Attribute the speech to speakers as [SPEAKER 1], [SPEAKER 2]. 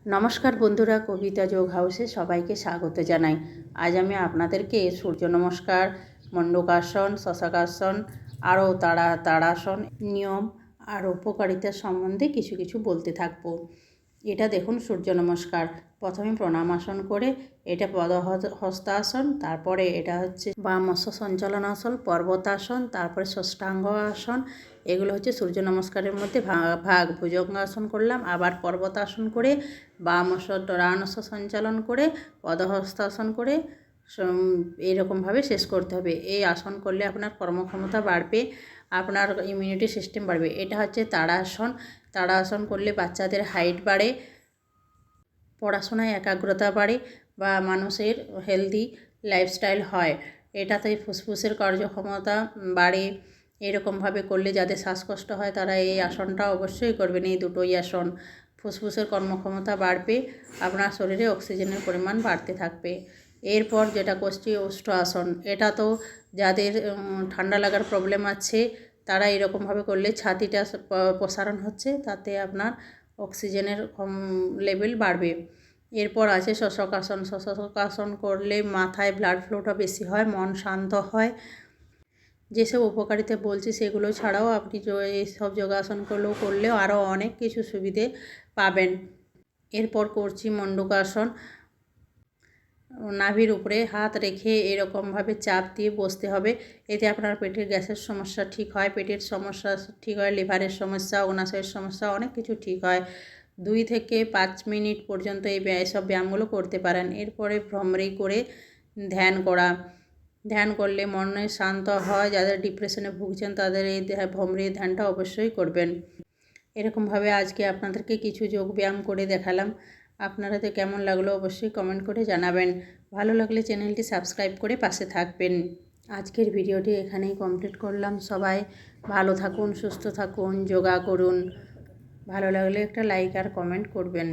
[SPEAKER 1] নমস্কার বন্ধুরা, কবিতা যোগ হাউসে সবাইকে স্বাগত জানাই। আজ আমি আপনাদেরকে সূর্য নমস্কার, মণ্ডকাসন, শশাকাসন আরও তাড়াসন নিয়ম আর উপকারিতা সম্বন্ধে কিছু কিছু বলতে থাকবো। এটা দেখুন সূর্য নমস্কার। প্রথমে প্রণামাসন করে এটা পদহস্তাসন, তারপরে এটা হচ্ছে বামস্য সঞ্চালনাসন, পর্বতাসন, তারপরে ষষ্ঠাঙ্গ আসন। এগুলো হচ্ছে সূর্য নমস্কারের মধ্যে ভাগ। ভুজঙ্গাসন করলাম, আবার পর্বতাসন করে বামস্য ডরানস্য সঞ্চালন করে পদহস্তাসন করে এইরকমভাবে শেষ করতে হবে। এই আসন করলে আপনার কর্মক্ষমতা বাড়বে, আপনার ইমিউনিটি সিস্টেম বাড়বে। এটা হচ্ছে তাড়াসন। তাড়াসন করলে বাচ্চাদের হাইট বাড়ে, পড়াশোনায় একাগ্রতা বাড়ে বা মানুষের হেলদি লাইফস্টাইল হয়। এটাতে ফুসফুসের কার্যক্ষমতা বাড়ে। এরকমভাবে করলে যাদের শ্বাসকষ্ট হয় তারা এই আসনটা অবশ্যই করবেন। এই দুটোই আসন ফুসফুসের কর্মক্ষমতা বাড়বে, আপনার শরীরে অক্সিজেনের পরিমাণ বাড়তে থাকবে। এরপর যেটা করছি ওষ্ঠ আসন। এটা তো যাদের ঠান্ডা লাগার প্রবলেম আছে তারা এরকমভাবে করলে ছাতিটা প্রসারণ হচ্ছে, তাতে আপনার অক্সিজেনের লেভেল বাড়বে। এরপর আছে শশকাসন। শশকাসন করলে মাথায় ব্লাড ফ্লোটা বেশি হয়, মন শান্ত হয়। যেসব উপকারিতা বলছি সেগুলো ছাড়াও আপনি এইসব যোগাসনগুলো করলেও আরও অনেক কিছু সুবিধে পাবেন। এরপর করছি মণ্ডকাসন। নাভির উপরে হাত রেখে এরকমভাবে চাপ দিয়ে বসতে হবে। এতে আপনার পেটের গ্যাসের সমস্যা ঠিক হয়, পেটের সমস্যা ঠিক হয়, লিভারের সমস্যা, অগ্নাশয়ের সমস্যা, অনেক কিছু ঠিক হয়। 2 থেকে 5 মিনিট পর্যন্ত এইসব ব্যায়ামগুলো করতে পারেন। এরপরে ভ্রমরি করে ধ্যান করা। ধ্যান করলে মনে শান্ত হয়। যাদের ডিপ্রেশনে ভুগছেন তাদের এই ভ্রমরি ধ্যানটা অবশ্যই করবেন। এরকমভাবে আজকে আপনাদেরকে কিছু যোগ ব্যায়াম করে দেখালাম। আপনাদের কেমন লাগলো অবশ্যই কমেন্ট করে জানাবেন। ভালো লাগলে চ্যানেলটি সাবস্ক্রাইব করে পাশে থাকবেন। আজকের ভিডিওটি এখানেই কমপ্লিট করলাম। সবাই ভালো থাকুন, সুস্থ থাকুন, যোগা করুন। ভালো লাগলে একটা লাইক আর কমেন্ট করবেন।